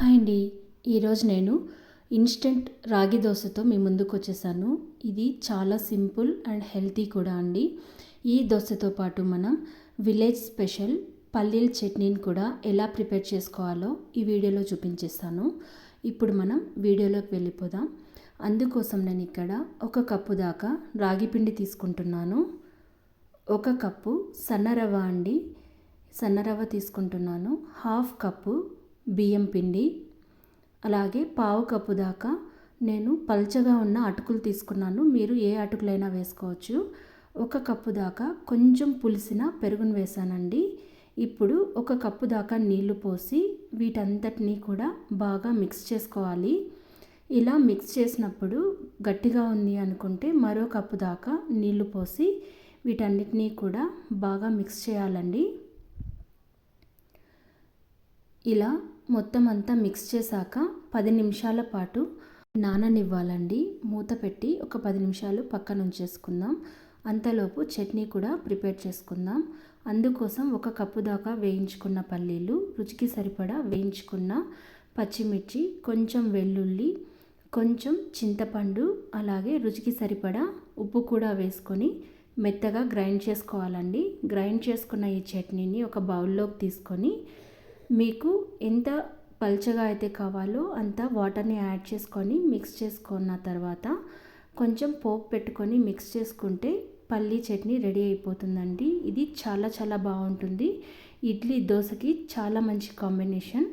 Hi అండి. ఈరోజు నేను ఇన్స్టెంట్ రాగి దోశతో మీ ముందుకు వచ్చేసాను. ఇది చాలా సింపుల్ అండ్ హెల్తీ కూడా అండి. ఈ దోశతో పాటు మనం విలేజ్ స్పెషల్ పల్లీల చట్నీని కూడా ఎలా ప్రిపేర్ చేసుకోవాలో ఈ వీడియోలో చూపించేస్తాను. ఇప్పుడు మనం వీడియోలోకి వెళ్ళిపోదాం. అందుకోసం నేను ఇక్కడ 1 కప్పు దాకా రాగి పిండి తీసుకుంటున్నాను. 1 కప్పు సన్న రవ్వ అండి, సన్న రవ్వ తీసుకుంటున్నాను. 1/2 కప్పు బియ్యం పిండి, అలాగే 1/4 కప్పు దాకా నేను పల్చగా ఉన్న అటుకులు తీసుకున్నాను. మీరు ఏ అటుకులైనా వేసుకోవచ్చు. 1 కప్పు దాకా కొంచెం పులిసిన పెరుగును వేసానండి. ఇప్పుడు 1 కప్పు దాకా నీళ్లు పోసి వీటంతటినీ కూడా బాగా మిక్స్ చేసుకోవాలి. ఇలా మిక్స్ చేసినప్పుడు గట్టిగా ఉంది అనుకుంటే మరో కప్పు దాకా నీళ్లు పోసి వీటన్నిటినీ కూడా బాగా మిక్స్ చేయాలండి. ఇలా మొత్తం అంతా మిక్స్ చేశాక 10 నిమిషాల పాటు నాననివ్వాలండి. మూత పెట్టి ఒక 10 నిమిషాలు పక్కన ఉంచేసుకుందాం. అంతలోపు చట్నీ కూడా ప్రిపేర్ చేసుకుందాం. అందుకోసం 1 కప్పు దాకా వేయించుకున్న పల్లీలు, రుచికి సరిపడా వేయించుకున్న పచ్చిమిర్చి, కొంచెం వెల్లుల్లి, కొంచెం చింతపండు, అలాగే రుచికి సరిపడా ఉప్పు కూడా వేసుకొని మెత్తగా గ్రైండ్ చేసుకోవాలండి. గ్రైండ్ చేసుకున్న ఈ చట్నీని ఒక బౌల్లోకి తీసుకొని మీకు ఎంత పల్చగా అయితే కావాలో అంత వాటర్ని యాడ్ చేసుకొని మిక్స్ చేసుకున్న తర్వాత కొంచెం పోపు పెట్టుకొని మిక్స్ చేసుకుంటే పల్లీ చట్నీ రెడీ అయిపోతుందండి. ఇది చాలా చాలా బాగుంటుంది. ఇడ్లీ దోశకి చాలా మంచి కాంబినేషన్.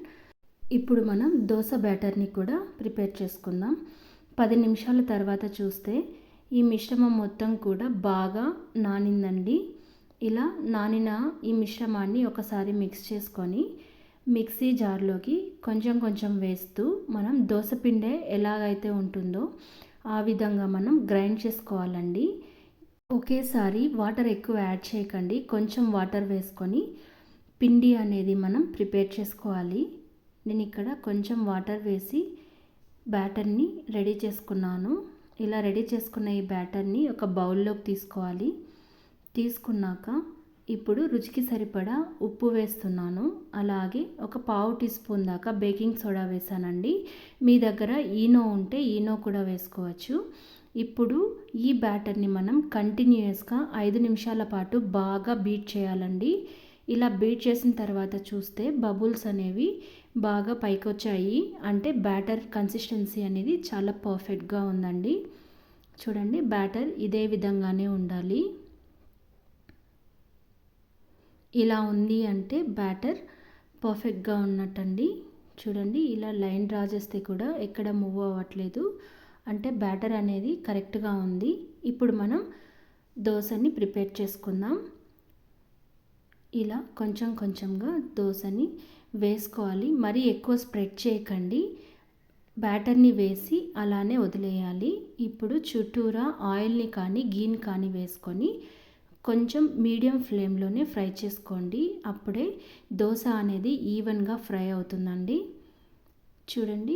ఇప్పుడు మనం దోశ బ్యాటర్ని కూడా ప్రిపేర్ చేసుకుందాం. 10 నిమిషాల తర్వాత చూస్తే ఈ మిశ్రమం మొత్తం కూడా బాగా నానిందండి. ఇలా నానిన ఈ మిశ్రమాన్ని ఒకసారి మిక్స్ చేసుకొని మిక్సీ జార్లోకి కొంచెం కొంచెం వేస్తూ మనం దోశ పిండే ఎలాగైతే ఉంటుందో ఆ విధంగా మనం గ్రైండ్ చేసుకోవాలండి. ఒకేసారి వాటర్ ఎక్కువ యాడ్ చేయకండి. కొంచెం వాటర్ వేసుకొని పిండి అనేది మనం ప్రిపేర్ చేసుకోవాలి. నేను ఇక్కడ కొంచెం వాటర్ వేసి బ్యాటర్ని రెడీ చేసుకున్నాను. ఇలా రెడీ చేసుకున్న ఈ బ్యాటర్ని ఒక బౌల్లోకి తీసుకోవాలి. తీసుకున్నాక ఇప్పుడు రుచికి సరిపడా ఉప్పు వేస్తున్నాను. అలాగే ఒక 1/4 టీ స్పూన్ దాకా బేకింగ్ సోడా వేసానండి. మీ దగ్గర ఈనో ఉంటే ఈనో కూడా వేసుకోవచ్చు. ఇప్పుడు ఈ బ్యాటర్ని మనం కంటిన్యూస్గా 5 నిమిషాల పాటు బాగా బీట్ చేయాలండి. ఇలా బీట్ చేసిన తర్వాత చూస్తే బబుల్స్ అనేవి బాగా పైకి వచ్చాయి. అంటే బ్యాటర్ కన్సిస్టెన్సీ అనేది చాలా పర్ఫెక్ట్గా ఉందండి. చూడండి, బ్యాటర్ ఇదే విధంగానే ఉండాలి. ఇలా ఉంది అంటే బ్యాటర్ పర్ఫెక్ట్గా ఉన్నట్టండి. చూడండి, ఇలా లైన్ డ్రా చేస్తే కూడా ఎక్కడ మూవ్ అవ్వట్లేదు. అంటే బ్యాటర్ అనేది కరెక్ట్గా ఉంది. ఇప్పుడు మనం దోశని ప్రిపేర్ చేసుకుందాం. ఇలా కొంచెం కొంచెంగా దోశని వేసుకోవాలి. మరీ ఎక్కువ స్ప్రెడ్ చేయకండి. బ్యాటర్ని వేసి అలానే వదిలేయాలి. ఇప్పుడు చుట్టూరా ఆయిల్ని కానీ గీని కానీ వేసుకొని కొంచెం మీడియం ఫ్లేమ్లోనే ఫ్రై చేసుకోండి. అప్పుడే దోశ అనేది ఈవెన్గా ఫ్రై అవుతుందండి. చూడండి,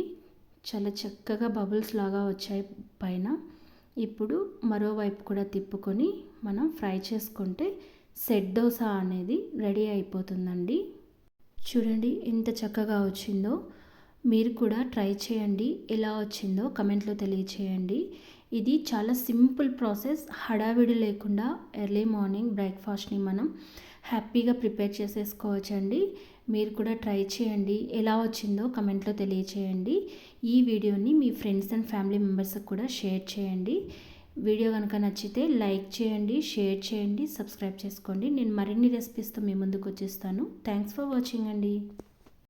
చాలా చక్కగా బబుల్స్ లాగా వచ్చాయి పైన. ఇప్పుడు మరోవైపు కూడా తిప్పుకొని మనం ఫ్రై చేసుకుంటే సెట్ దోశ అనేది రెడీ అయిపోతుందండి. చూడండి ఎంత చక్కగా వచ్చిందో. మీరు కూడా ట్రై చేయండి. ఎలా వచ్చిందో కమెంట్లో తెలియచేయండి. ఇది చాలా సింపుల్ ప్రాసెస్. హడావిడి లేకుండా ఎర్లీ మార్నింగ్ బ్రేక్ఫాస్ట్ని మనం హ్యాపీగా ప్రిపేర్ చేసేసుకోవచ్చండి. మీరు కూడా ట్రై చేయండి. ఎలా వచ్చిందో కమెంట్లో తెలియచేయండి. ఈ వీడియోని మీ ఫ్రెండ్స్ అండ్ ఫ్యామిలీ మెంబర్స్కి కూడా షేర్ చేయండి. వీడియో కనుక నచ్చితే లైక్ చేయండి, షేర్ చేయండి, సబ్స్క్రైబ్ చేసుకోండి. నేను మరిన్ని రెసిపీస్తో మీ ముందుకు వచ్చేస్తాను. థ్యాంక్స్ ఫర్ వాచింగ్ అండి.